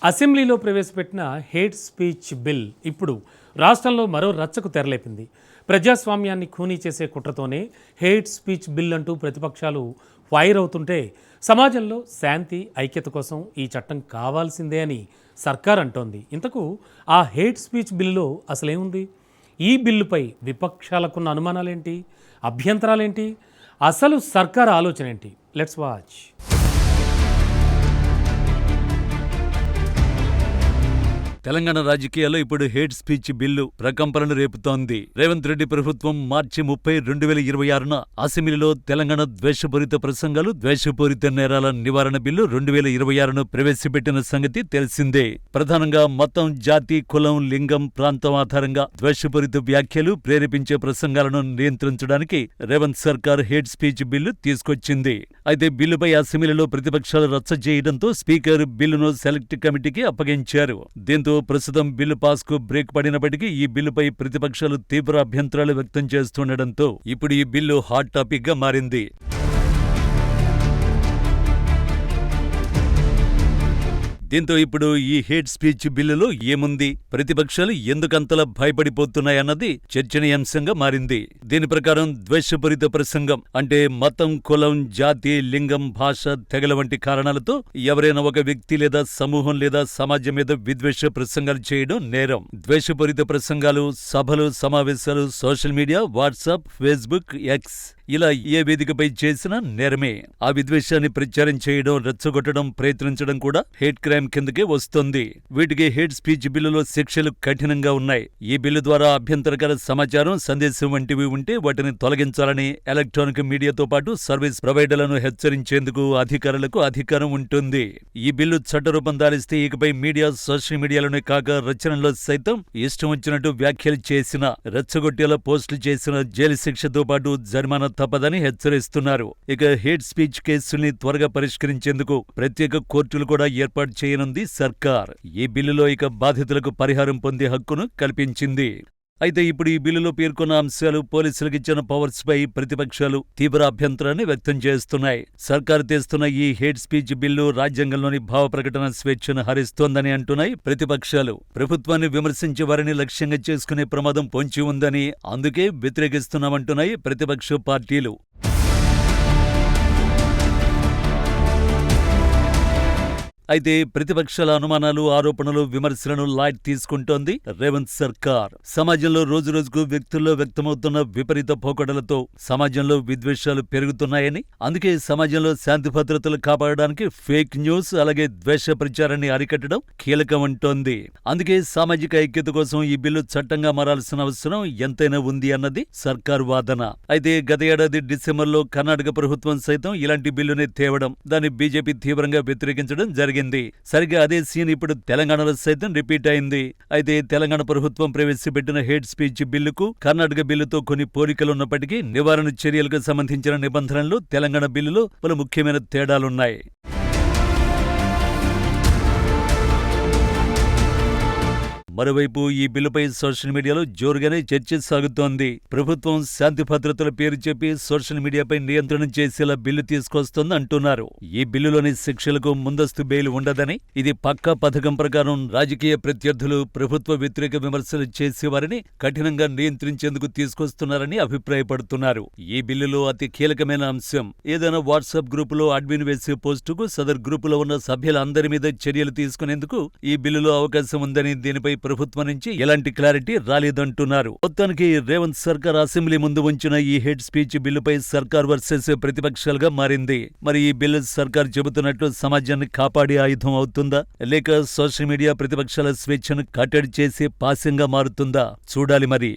అసెంబ్లీలో ప్రవేశపెట్టిన hate speech bill ఇప్పుడు రాష్ట్రంలో మరో రచ్చకు తెరలేపింది. ప్రజాస్వామ్యాన్ని ఖూనీ చేసే కుట్రతోనే హేట్ స్పీచ్ బిల్ అంటూ ప్రతిపక్షాలు ఫైర్ అవుతుంటే సమాజంలో శాంతి ఐక్యత కోసం ఈ చట్టం కావాల్సిందే అని సర్కార్ అంటోంది. ఇంతకు ఆ హేట్ స్పీచ్ బిల్లులో అసలేముంది? ఈ బిల్లుపై విపక్షాలకున్న అనుమానాలేంటి, అభ్యంతరాలేంటి, అసలు సర్కార్ ఆలోచన ఏంటి? Let's watch. తెలంగాణ రాజకీయాల్లో ఇప్పుడు హేట్ స్పీచ్ బిల్లు ప్రకంపనలు రేపుతోంది. రేవంత్ రెడ్డి ప్రభుత్వం మార్చి 30, 2026న అసెంబ్లీలో తెలంగాణ ద్వేషపూరిత ప్రసంగాలు, ద్వేషపూరిత నేరాల నివారణ బిల్లు 2026ను ప్రవేశపెట్టిన సంగతి తెలిసిందే. ప్రధానంగా మతం, జాతి, కులం, లింగం, ప్రాంతం ఆధారంగా ద్వేషపూరిత వ్యాఖ్యలు, ప్రేరేపించే ప్రసంగాలను నియంత్రించడానికి రేవంత్ సర్కార్ హేట్ స్పీచ్ బిల్లు తీసుకొచ్చింది. అయితే బిల్లుపై అసెంబ్లీలో ప్రతిపక్షాలు రచ్చ చేయడంతో స్పీకర్ బిల్లును సెలెక్ట్ కమిటీకి అప్పగించారు. దీంతో ప్రస్తుతం బిల్లు పాస్కు బ్రేక్ పడినప్పటికీ ఈ బిల్లుపై ప్రతిపక్షాలు తీవ్ర అభ్యంతరాలు వ్యక్తం చేస్తుండటంతో ఇప్పుడు ఈ బిల్లు హాట్ టాపిక్ గా మారింది. దీంతో ఇప్పుడు ఈ హేట్ స్పీచ్ బిల్లులో ఏముంది, ప్రతిపక్షాలు ఎందుకంతలా భయపడిపోతున్నాయన్నది చర్చనీయాంశంగా మారింది. దీని ప్రకారం ద్వేషపూరిత ప్రసంగం అంటే మతం, కులం, జాతి, లింగం, భాష, తెగల వంటి కారణాలతో ఎవరైనా ఒక వ్యక్తి లేదా సమూహం లేదా సమాజం మీద విద్వేష ప్రసంగాలు చేయడం నేరం. ద్వేషపూరిత ప్రసంగాలు, సభలు, సమావేశాలు social media, WhatsApp, Facebook, X ఇలా ఏ వేదికపై చేసినా నేరమే. ఆ విద్వేషాన్ని ప్రచారం చేయడం, రెచ్చగొట్టడం, ప్రయత్నించడం కూడా హేట్ క్రైమ్ కిందకే వస్తోంది. వీటికి హేట్ స్పీచ్ బిల్లులో శిక్షలు కఠినంగా ఉన్నాయి. ఈ బిల్లు ద్వారా అభ్యంతరకర సమాచారం, సందేశం వంటివి ఉంటే వాటిని తొలగించాలని ఎలక్ట్రానిక్ మీడియాతో పాటు సర్వీస్ ప్రొవైడర్లను హెచ్చరించేందుకు అధికారులకు అధికారం ఉంటుంది. ఈ బిల్లు చట్టరూపం దాలిస్తే ఇకపై మీడియా, సోషల్ మీడియాలోనే కాక రచనల్లో సైతం ఇష్టం వచ్చినట్టు వ్యాఖ్యలు చేసిన, రెచ్చగొట్టేలా పోస్టులు చేసిన జైలు శిక్షతో పాటు జరిమానా తప్పదని హెచ్చరిస్తున్నారు. ఇక హేట్ స్పీచ్ కేసుల్ని త్వరగా పరిష్కరించేందుకు ప్రత్యేక కోర్టులు కూడా ఏర్పాటు చేయనుంది సర్కార్. ఈ బిల్లులో ఇక బాధితులకు పరిహారం పొందే హక్కును కల్పించింది. అయితే ఇప్పుడు ఈ బిల్లులో పేర్కొన్న అంశాలు, పోలీసులకు ఇచ్చిన పవర్స్ పై ప్రతిపక్షాలు తీవ్ర అభ్యంతరాన్ని వ్యక్తం చేస్తున్నాయి. సర్కారు తెస్తున్న ఈ హేట్ స్పీచ్ బిల్లు రాజ్యాంగంలోని భావ ప్రకటన స్వేచ్ఛను హరిస్తోందని అంటున్నాయి ప్రతిపక్షాలు. ప్రభుత్వాన్ని విమర్శించే వారిని లక్ష్యంగా చేసుకునే ప్రమాదం పొంచి ఉందని, అందుకే వ్యతిరేకిస్తున్నామంటున్నాయి ప్రతిపక్ష పార్టీలు. అయితే ప్రతిపక్షాల అనుమానాలు, ఆరోపణలు, విమర్శలను లైట్ తీసుకుంటోంది రేవంత్ సర్కార్. సమాజంలో రోజురోజుకు వ్యక్తుల్లో వ్యక్తమవుతున్న విపరీత పోకడలతో సమాజంలో విద్వేషాలు పెరుగుతున్నాయని, అందుకే సమాజంలో శాంతి భద్రతలు కాపాడడానికి ఫేక్ న్యూస్, అలాగే ద్వేష ప్రచారాన్ని అరికట్టడం కీలకమంటోంది. అందుకే సామాజిక ఐక్యత కోసం ఈ బిల్లు చట్టంగా మారాల్సిన అవసరం ఎంతైనా ఉంది అన్నది సర్కార్ వాదన. అయితే గత ఏడాది డిసెంబర్లో కర్ణాటక ప్రభుత్వం సైతం ఇలాంటి బిల్లునే తేవడం, దాన్ని బీజేపీ తీవ్రంగా వ్యతిరేకించడం జరిగింది. సరిగ్గా అదే సీన్ ఇప్పుడు తెలంగాణలో సైతం రిపీట్ అయింది. అయితే తెలంగాణ ప్రభుత్వం ప్రవేశపెట్టిన హేట్ స్పీచ్ బిల్లుకు కర్ణాటక బిల్లుతో కొన్ని పోలికలున్నప్పటికీ నివారణ చర్యలకు సంబంధించిన నిబంధనలు తెలంగాణ బిల్లులో పలు ముఖ్యమైన తేడాలున్నాయి. మరోవైపు ఈ బిల్లుపై సోషల్ మీడియాలో జోరుగానే చర్చ సాగుతోంది. ప్రభుత్వం శాంతి భద్రతల పేరు చెప్పి సోషల్ మీడియాపై నియంత్రణ చేసేలా బిల్లు తీసుకొస్తోంది అంటున్నారు. ఈ బిల్లులోని శిక్షలకు ముందస్తు బెయిల్ ఉండదని, ఇది పక్కా పథకం ప్రకారం రాజకీయ ప్రత్యర్థులు, ప్రభుత్వ వ్యతిరేక విమర్శలు చేసేవారిని కఠినంగా నియంత్రించేందుకు తీసుకొస్తున్నారని అభిప్రాయపడుతున్నారు. ఈ బిల్లులో అతి కీలకమైన అంశం, ఏదైనా వాట్సాప్ గ్రూపులో అడ్మిన్ వేసే పోస్టుకు సదర్ గ్రూపులో ఉన్న సభ్యులందరి మీద చర్యలు తీసుకునేందుకు ఈ బిల్లులో అవకాశం ఉందని, దీనిపై ప్రభుత్వం నుంచి ఎలాంటి క్లారిటీ రాలేదంటున్నారు. మొత్తానికి రేవంత్ సర్కార్ అసెంబ్లీ ముందు ఉంచిన ఈ హేట్ స్పీచ్ బిల్లుపై సర్కార్ వర్సెస్ ప్రతిపక్షాలుగా మారింది. మరి ఈ బిల్లు సర్కార్ చెబుతున్నట్టు సమాజాన్ని కాపాడే ఆయుధం అవుతుందా, లేక సోషల్ మీడియా ప్రతిపక్షాల స్వేచ్ఛను కట్టడి చేసే పాశంగా మారుతుందా? చూడాలి మరి.